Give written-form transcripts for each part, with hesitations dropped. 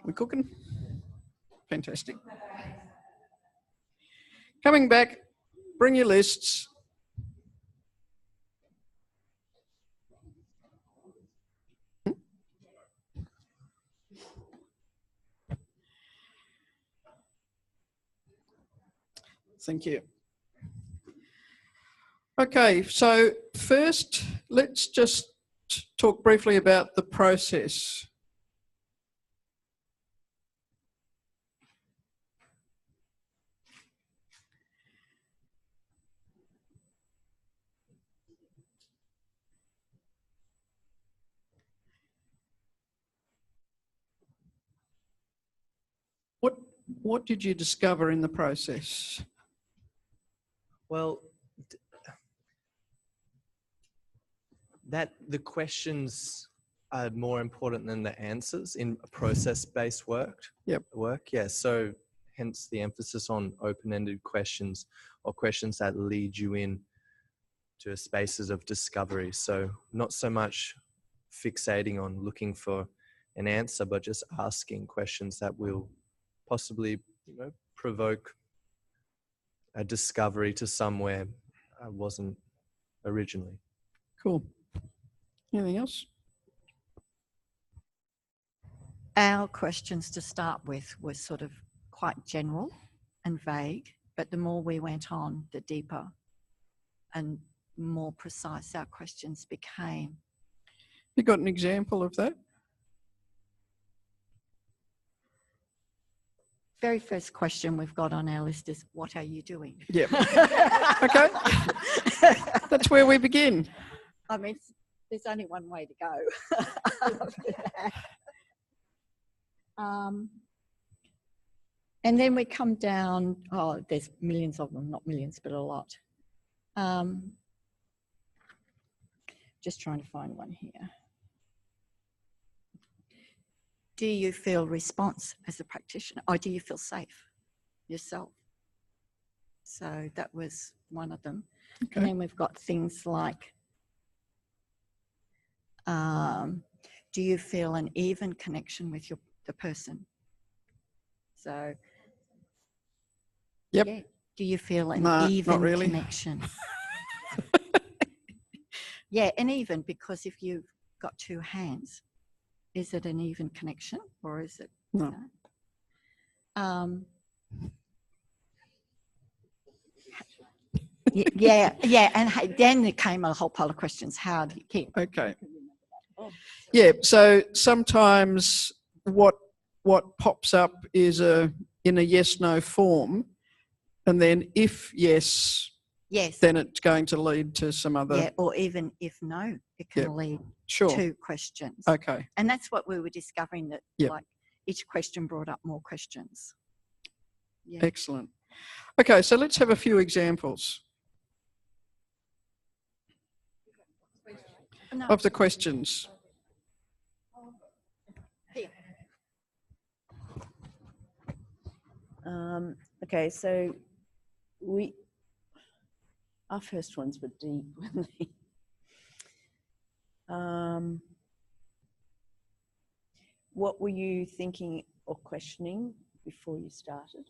We cooking? Fantastic. Coming back, bring your lists. Thank you. Okay, so first, let's just talk briefly about the process. What did you discover in the process? Well, the questions are more important than the answers in process-based work. Yep. Yeah, so hence the emphasis on open-ended questions or questions that lead you in to spaces of discovery. So not so much fixating on looking for an answer, but just asking questions that will possibly, provoke a discovery to somewhere I wasn't originally. Cool. Anything else? Our questions to start with were sort of quite general and vague, but the more we went on, the deeper and more precise our questions became. You got an example of that? Very first question we've got on our list is, what are you doing? Yeah. Okay. That's where we begin. I mean, there's only one way to go. And then we come down, there's millions of them, not millions, but a lot. Just trying to find one here. Do you feel response as a practitioner, or do you feel safe yourself? So that was one of them. Okay. And then we've got things like, do you feel an even connection with the person? So, yep. Yeah, do you feel an even not really. connection? Yeah, and even, because if you've got two hands, is it an even connection, or is it? No. Yeah, and then there came a whole pile of questions. How do you keep? Okay. Yeah, so sometimes what pops up is in a yes/no form, and then if yes, then it's going to lead to some other. Yeah, or even if no, it can lead to questions. Okay. And that's what we were discovering, that like each question brought up more questions. Yeah. Excellent. Okay, so let's have a few examples of the questions. Okay, so our first ones were deep, weren't they? What were you thinking or questioning before you started?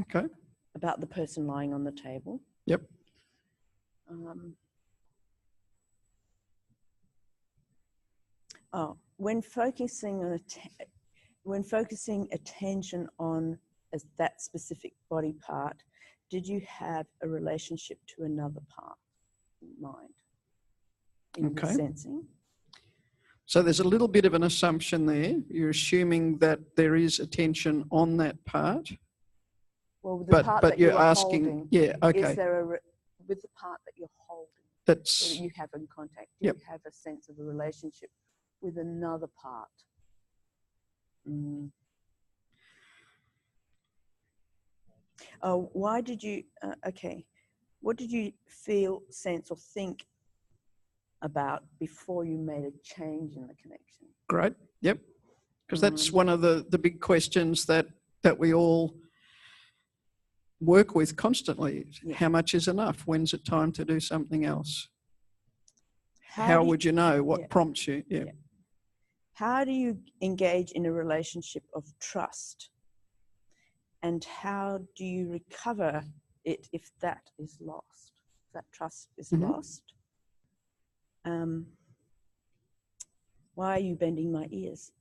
Okay. About the person lying on the table. Yep. When focusing attention on that specific body part, did you have a relationship to another part in mind? In the sensing? So there's a little bit of an assumption there. You're assuming that there is attention on that part. Well, the part that you're asking, holding, okay. Is there with the part that you're holding, that you have in contact, do you have a sense of a relationship with another part? Why did you, what did you feel, sense or think about before you made a change in the connection? Great, yep. Because that's one of the big questions that we all work with constantly. Yeah. How much is enough? When's it time to do something else? How would you know what prompts you? Yeah. how do you engage in a relationship of trust? And how do you recover it if that is lost? If that trust is lost? Why are you bending my ears?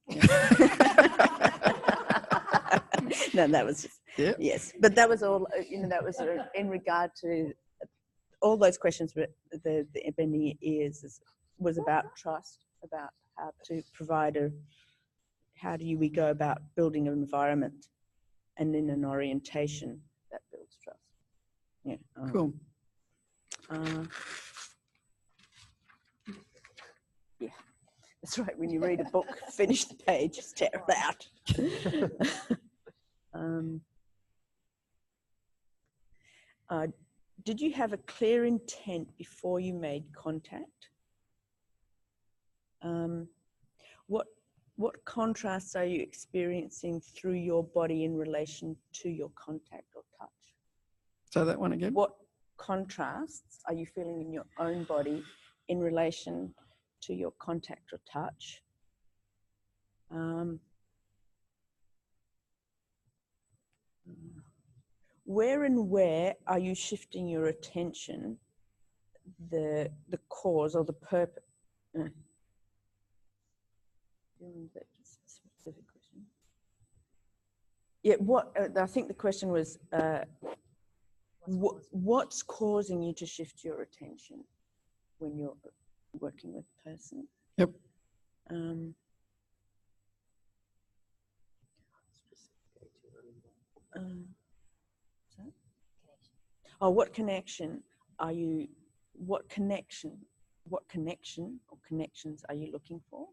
No, that was just, yes. But that was all, that was in regard to all those questions. The bending ears was about trust, about how to provide how do we go about building an environment and in an orientation that builds trust. Yeah. Cool. Yeah, that's right. When you read a book, finish the page, just tear it out. Did you have a clear intent before you made contact? What contrasts are you experiencing through your body in relation to your contact or touch? So that one again. What contrasts are you feeling in your own body in relation to your contact or touch? Where are you shifting your attention, the cause or the purpose? Specific question. Yeah, I think the question was, what's causing you to shift your attention when you're working with a person? Yep. What connection are you? What connection or connections are you looking for?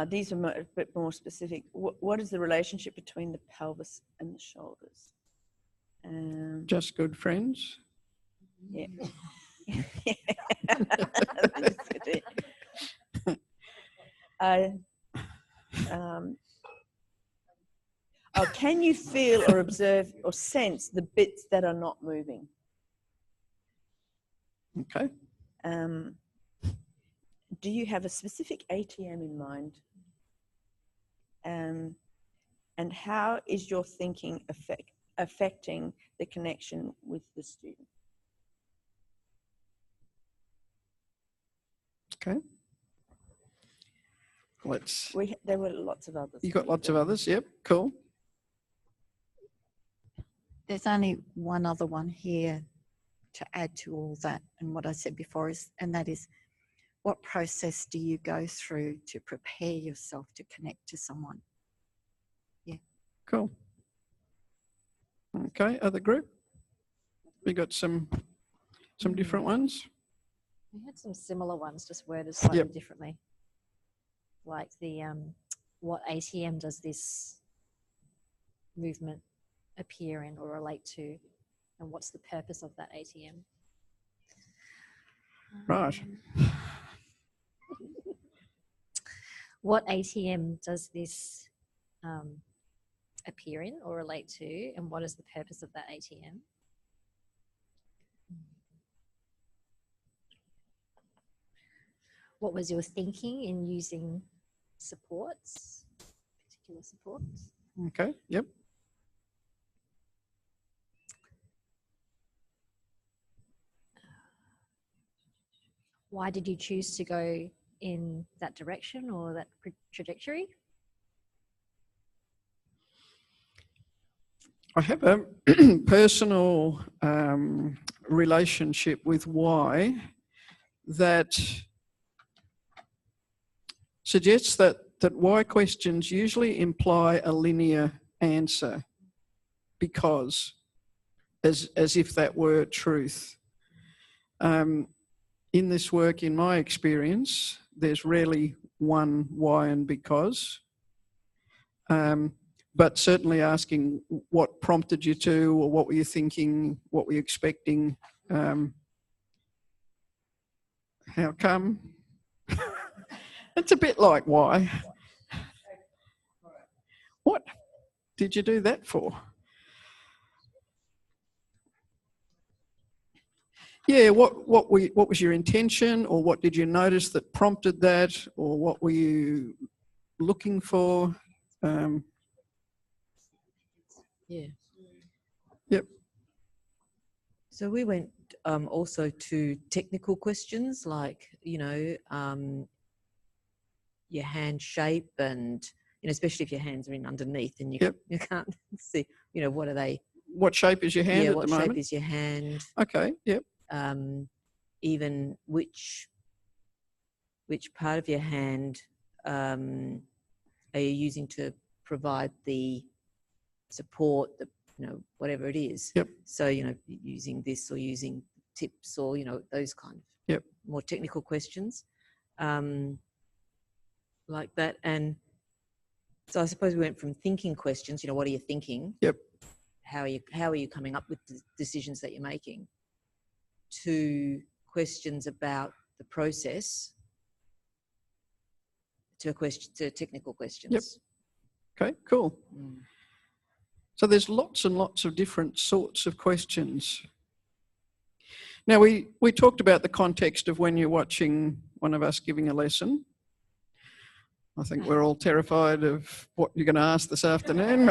These are a bit more specific. What is the relationship between the pelvis and the shoulders? Just good friends. Yeah. Can you feel or observe or sense the bits that are not moving? Okay. Do you have a specific ATM in mind? And how is your thinking affecting the connection with the student? Okay. There were lots of others. You got lots of others. Yep. Cool. There's only one other one here to add to all that, and what I said before and that is, what process do you go through to prepare yourself to connect to someone? Yeah. Cool. Okay, other group? We got some different ones? We had some similar ones, just worded slightly Yep. differently. Like the, what ATM does this movement appear in or relate to? And what's the purpose of that ATM? Right. What ATM does this appear in or relate to, and what is the purpose of that ATM? What was your thinking in using supports, particular supports? Okay, yep. Why did you choose to go in that direction or that trajectory? I have a personal relationship with why that suggests that why questions usually imply a linear answer, because as if that were truth. In this work, in my experience, there's rarely one why and because. But certainly asking what prompted you to, or what were you thinking, what were you expecting, how come? It's a bit like why. What did you do that for? Yeah, what was your intention, or what did you notice that prompted that, or what were you looking for? Yeah. Yep. So we went also to technical questions like, your hand shape, and especially if your hands are in underneath and you can't see, what are they? What shape is your hand at the what moment? shape is your hand? Okay. Yep. Even which part of your hand are you using to provide the support, whatever it is. Yep. So, using this or using tips or, those kind of more technical questions like that. And so I suppose we went from thinking questions, what are you thinking? Yep. How are you coming up with the decisions that you're making, to questions about the process, to technical questions. Yep. Okay, cool. So there's lots and lots of different sorts of questions. Now, we talked about the context of when you're watching one of us giving a lesson. I think we're all terrified of what you're going to ask this afternoon.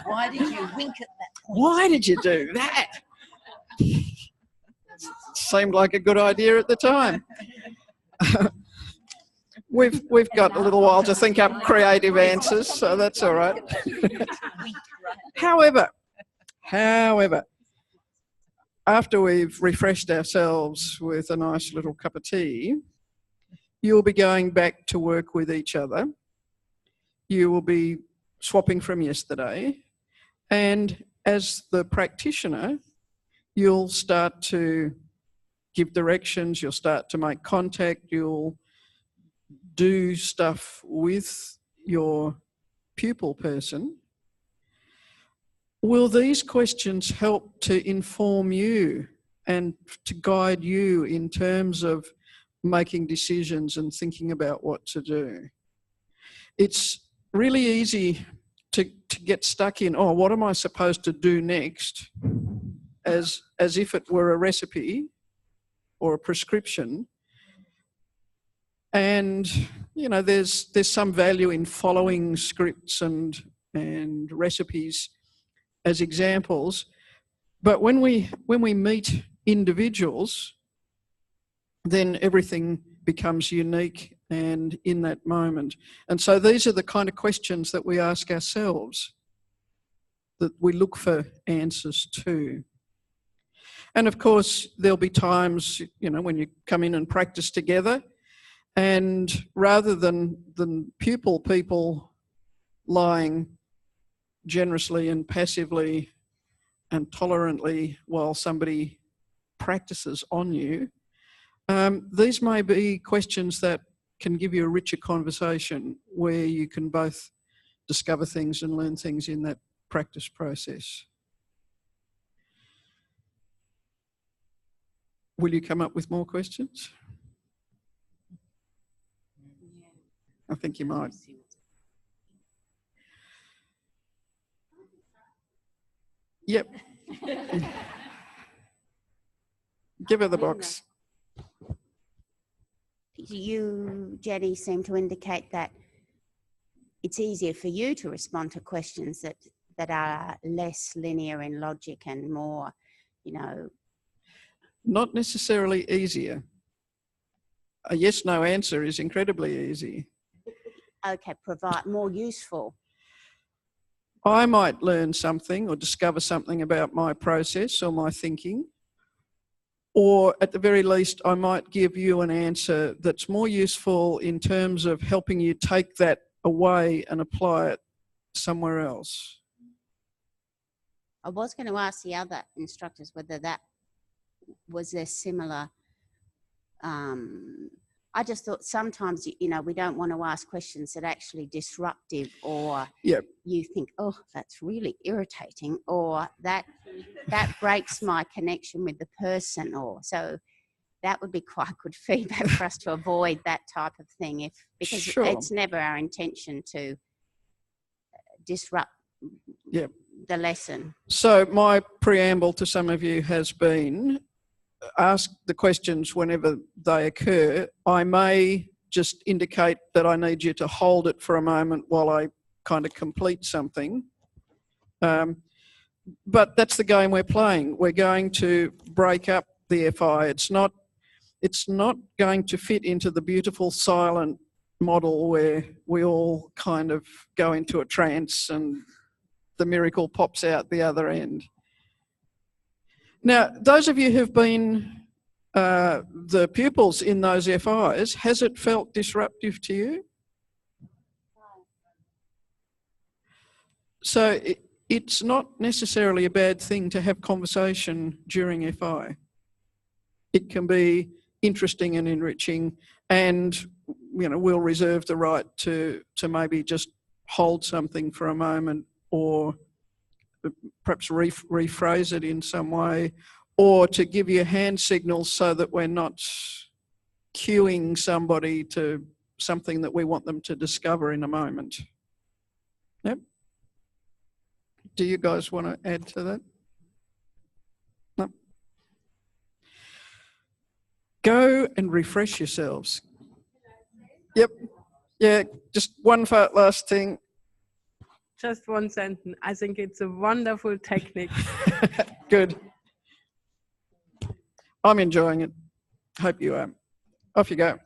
Why did you wink at that point? Why did you do that? Seemed like a good idea at the time. We've got a little while to think up creative answers, so that's all right. However, after we've refreshed ourselves with a nice little cup of tea, you'll be going back to work with each other. You will be swapping from yesterday, and as the practitioner, you'll start to give directions, you'll start to make contact, you'll do stuff with your pupil person. Will these questions help to inform you and to guide you in terms of making decisions and thinking about what to do? It's really easy to get stuck in, oh, what am I supposed to do next? As if it were a recipe or a prescription. And, there's some value in following scripts and recipes as examples. But when we meet individuals, then everything becomes unique and in that moment. And so these are the kind of questions that we ask ourselves, that we look for answers to. And of course, there'll be times, when you come in and practice together, and rather than pupil people lying generously and passively and tolerantly while somebody practices on you, these may be questions that can give you a richer conversation where you can both discover things and learn things in that practice process. Will you come up with more questions? I think you might. Yep. Give her the box. You, Jenny, seem to indicate that it's easier for you to respond to questions that are less linear in logic and more, Not necessarily easier. A yes-no answer is incredibly easy. Okay, provide more useful. I might learn something or discover something about my process or my thinking, or at the very least, I might give you an answer that's more useful in terms of helping you take that away and apply it somewhere else. I was going to ask the other instructors whether that was a similar. I just thought sometimes, we don't want to ask questions that are actually disruptive, or you think, oh, that's really irritating, or that breaks my connection with the person, or so that would be quite good feedback for us to avoid that type of thing, because it's never our intention to disrupt the lesson. So my preamble to some of you has been, ask the questions whenever they occur. I may just indicate that I need you to hold it for a moment while I kind of complete something. But that's the game we're playing. We're going to break up the FI. It's not going to fit into the beautiful silent model where we all kind of go into a trance and the miracle pops out the other end. Now, those of you who've been the pupils in those FIs, has it felt disruptive to you? So it's not necessarily a bad thing to have conversation during FI. It can be interesting and enriching, and we'll reserve the right to maybe just hold something for a moment, or perhaps rephrase it in some way, or to give you hand signals so that we're not cueing somebody to something that we want them to discover in a moment. Yep. Do you guys want to add to that? No. Go and refresh yourselves. Yep. Yeah, just one last thing. Just one sentence. I think it's a wonderful technique. Good. I'm enjoying it. Hope you are. Off you go.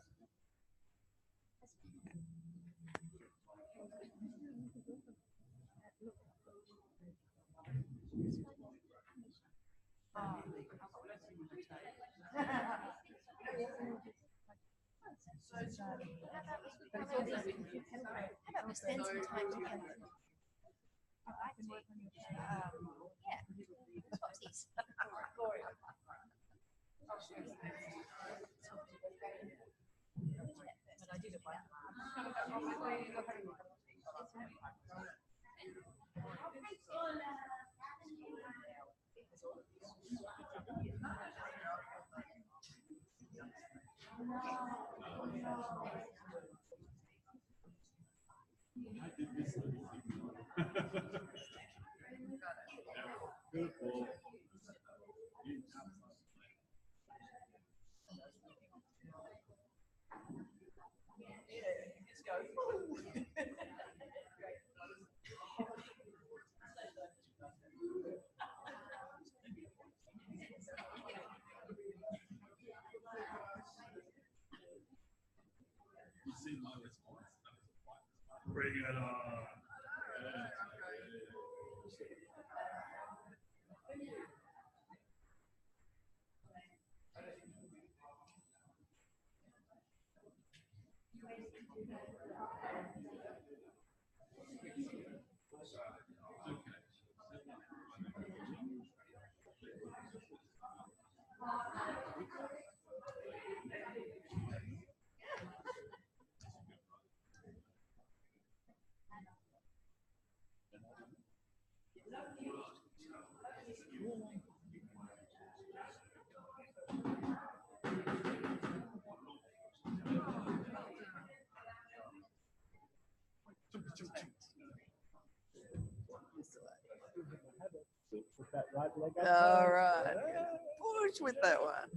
Bring it on. All right. Push with that one.